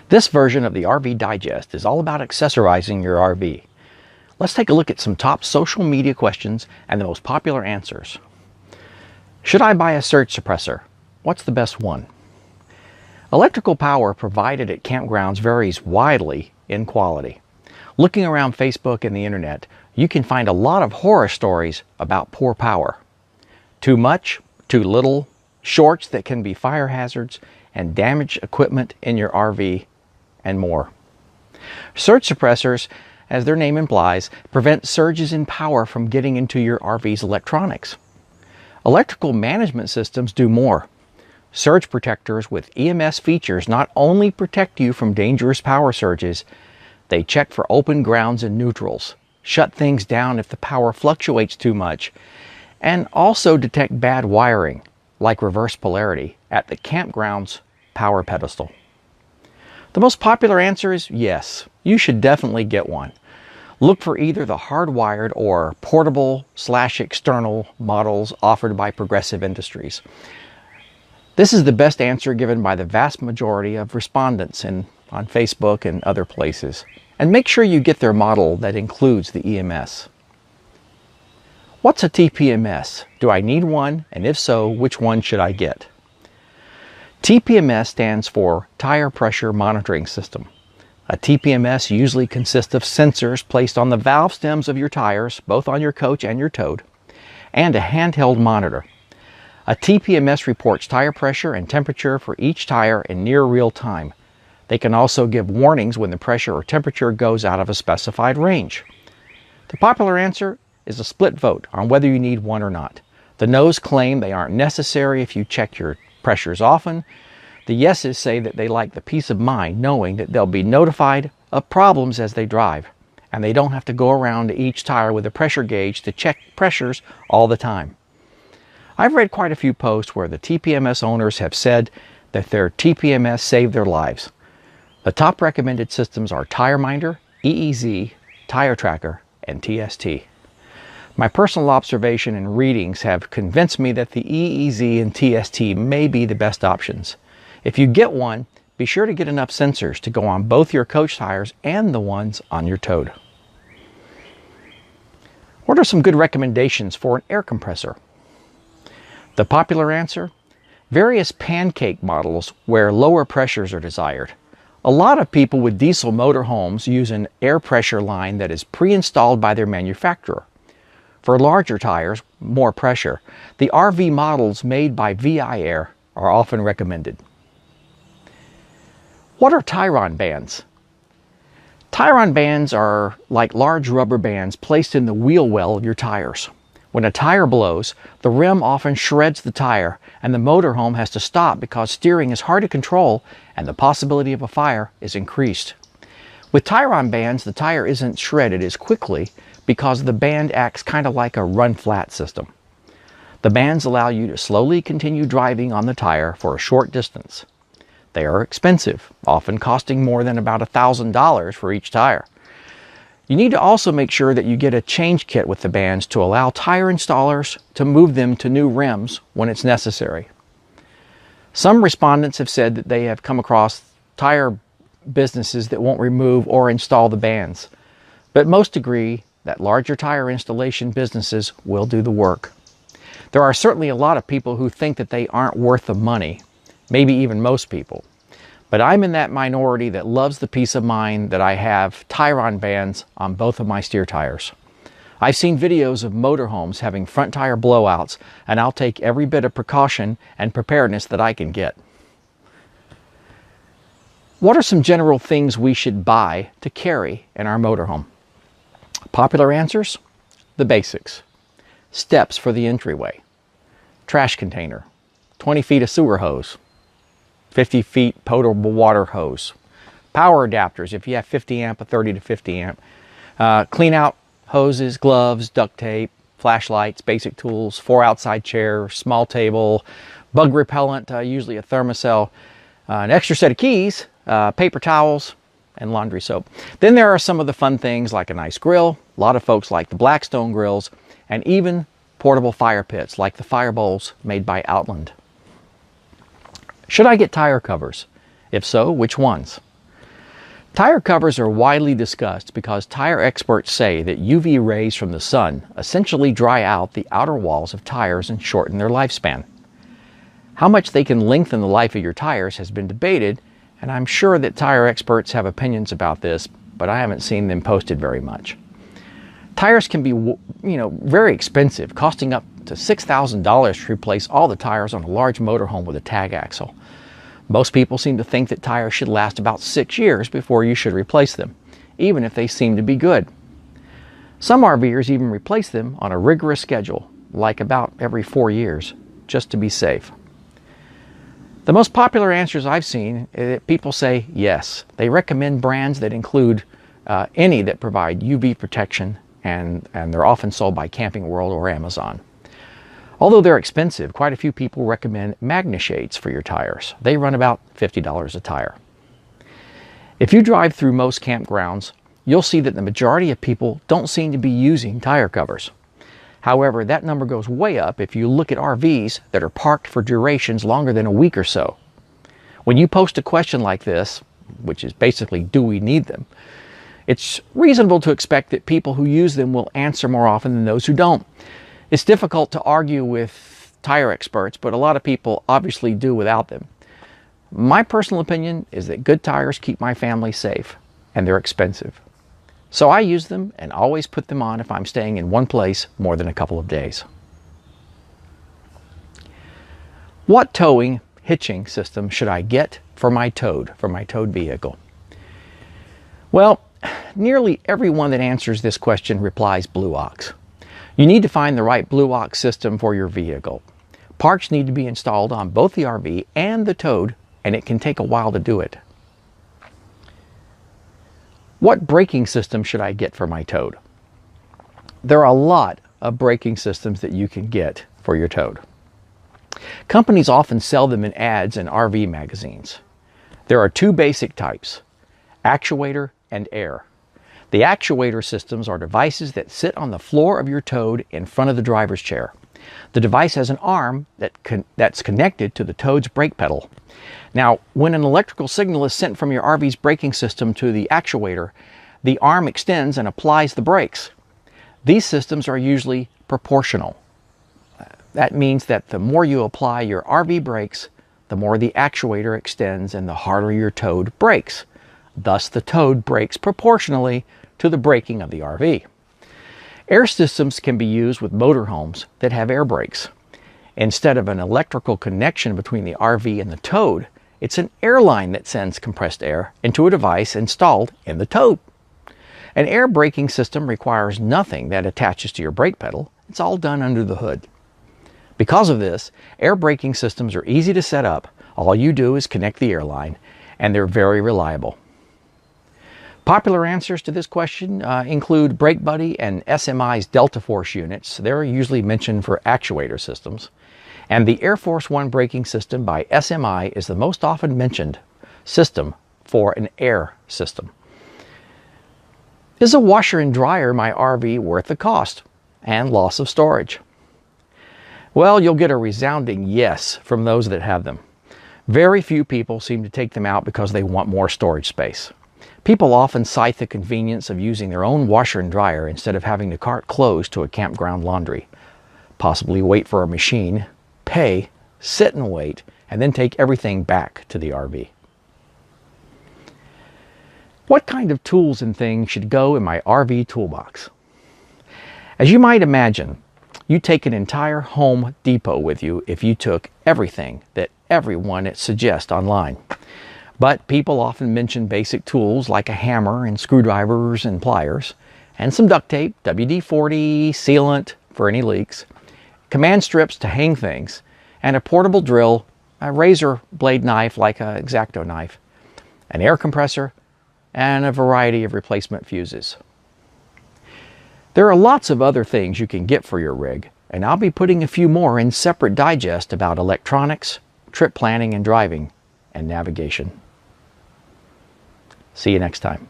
This version of the RV Digest is all about accessorizing your RV. Let's take a look at some top social media questions and the most popular answers. Should I buy a surge suppressor? What's the best one? Electrical power provided at campgrounds varies widely in quality. Looking around Facebook and the internet, you can find a lot of horror stories about poor power. Too much, too little, shorts that can be fire hazards, and damaged equipment in your RV, and more. Surge suppressors, as their name implies, prevent surges in power from getting into your RV's electronics. Electrical management systems do more. Surge protectors with EMS features not only protect you from dangerous power surges, they check for open grounds and neutrals, shut things down if the power fluctuates too much, and also detect bad wiring, like reverse polarity, at the campground's power pedestal. The most popular answer is yes, you should definitely get one. Look for either the hardwired or portable/external models offered by Progressive Industries. This is the best answer given by the vast majority of respondents on Facebook and other places. And make sure you get their model that includes the EMS. What's a TPMS? Do I need one? And if so, which one should I get? TPMS stands for Tire Pressure Monitoring System. A TPMS usually consists of sensors placed on the valve stems of your tires, both on your coach and your toad, and a handheld monitor. A TPMS reports tire pressure and temperature for each tire in near real time. They can also give warnings when the pressure or temperature goes out of a specified range. The popular answer is a split vote on whether you need one or not. The no's claim they aren't necessary if you check your pressures often. The yeses say that they like the peace of mind knowing that they'll be notified of problems as they drive, and they don't have to go around to each tire with a pressure gauge to check pressures all the time. I've read quite a few posts where the TPMS owners have said that their TPMS saved their lives. The top recommended systems are Tire Minder, EEZ, Tire Tracker, and TST. My personal observation and readings have convinced me that the EEZ and TST may be the best options. If you get one, be sure to get enough sensors to go on both your coach tires and the ones on your toad. What are some good recommendations for an air compressor? The popular answer? Various pancake models where lower pressures are desired. A lot of people with diesel motorhomes use an air pressure line that is pre-installed by their manufacturer. For larger tires, more pressure, the RV models made by VI Air are often recommended. What are Tyre Bands? Tyre Bands are like large rubber bands placed in the wheel well of your tires. When a tire blows, the rim often shreds the tire and the motorhome has to stop because steering is hard to control and the possibility of a fire is increased. With Tyre Bands, the tire isn't shredded as quickly because the band acts kind of like a run-flat system. The bands allow you to slowly continue driving on the tire for a short distance. They are expensive, often costing more than about $1,000 for each tire. You need to also make sure that you get a change kit with the bands to allow tire installers to move them to new rims when it's necessary. Some respondents have said that they have come across tire businesses that won't remove or install the bands, but most agree that larger tire installation businesses will do the work. There are certainly a lot of people who think that they aren't worth the money, maybe even most people. But I'm in that minority that loves the peace of mind that I have Tyre Bands on both of my steer tires. I've seen videos of motorhomes having front tire blowouts, and I'll take every bit of precaution and preparedness that I can get. What are some general things we should buy to carry in our motorhome? Popular answers? The basics. Steps for the entryway. Trash container. 20 feet of sewer hose. 50 feet potable water hose. Power adapters if you have 50 amp, a 30 to 50 amp. Clean out hoses, gloves, duct tape, flashlights, basic tools, 4 outside chairs, small table, bug repellent, usually a Thermacell, an extra set of keys, paper towels, and laundry soap. Then there are some of the fun things like a nice grill. A lot of folks like the Blackstone grills, and even portable fire pits like the fire bowls made by Outland. Should I get tire covers? If so, which ones? Tire covers are widely discussed because tire experts say that UV rays from the sun essentially dry out the outer walls of tires and shorten their lifespan. How much they can lengthen the life of your tires has been debated, and I'm sure that tire experts have opinions about this, but I haven't seen them posted very much. Tires can be, very expensive, costing up to $6,000 to replace all the tires on a large motorhome with a tag axle. Most people seem to think that tires should last about 6 years before you should replace them, even if they seem to be good. Some RVers even replace them on a rigorous schedule, like about every 4 years, just to be safe. The most popular answers I've seen is that people say yes. They recommend brands that include any that provide UV protection, and they're often sold by Camping World or Amazon. Although they're expensive, quite a few people recommend MagnaShades for your tires. They run about $50 a tire. If you drive through most campgrounds, you'll see that the majority of people don't seem to be using tire covers. However, that number goes way up if you look at RVs that are parked for durations longer than a week or so. When you post a question like this, which is basically, do we need them? It's reasonable to expect that people who use them will answer more often than those who don't. It's difficult to argue with tire experts, but a lot of people obviously do without them. My personal opinion is that good tires keep my family safe, and they're expensive. So I use them and always put them on if I'm staying in one place more than a couple of days. What towing hitching system should I get for my towed vehicle? Well, nearly everyone that answers this question replies Blue Ox. You need to find the right Blue Ox system for your vehicle. Parts need to be installed on both the RV and the towed, and it can take a while to do it. What braking system should I get for my towed? There are a lot of braking systems that you can get for your towed. Companies often sell them in ads in RV magazines. There are 2 basic types, actuator and air. The actuator systems are devices that sit on the floor of your towed in front of the driver's chair. The device has an arm that's connected to the towed's brake pedal. Now, when an electrical signal is sent from your RV's braking system to the actuator, the arm extends and applies the brakes. These systems are usually proportional. That means that the more you apply your RV brakes, the more the actuator extends and the harder your towed brakes. Thus, the towed brakes proportionally to the braking of the RV. Air systems can be used with motorhomes that have air brakes. Instead of an electrical connection between the RV and the towed, it's an air line that sends compressed air into a device installed in the towed. An air braking system requires nothing that attaches to your brake pedal. It's all done under the hood. Because of this, air braking systems are easy to set up. All you do is connect the air line, and they're very reliable. Popular answers to this question include Brake Buddy and SMI's Delta Force units. They're usually mentioned for actuator systems. And the Air Force One braking system by SMI is the most often mentioned system for an air system. Is a washer and dryer in my RV worth the cost and loss of storage? Well, you'll get a resounding yes from those that have them. Very few people seem to take them out because they want more storage space. People often cite the convenience of using their own washer and dryer instead of having to cart clothes to a campground laundry. Possibly wait for a machine, pay, sit and wait, and then take everything back to the RV. What kind of tools and things should go in my RV toolbox? As you might imagine, you'd take an entire Home Depot with you if you took everything that everyone suggests online. But people often mention basic tools like a hammer and screwdrivers and pliers, and some duct tape, WD-40, sealant for any leaks, command strips to hang things, and a portable drill, a razor blade knife like an X-Acto knife, an air compressor, and a variety of replacement fuses. There are lots of other things you can get for your rig, and I'll be putting a few more in separate digest about electronics, trip planning and driving, and navigation. See you next time.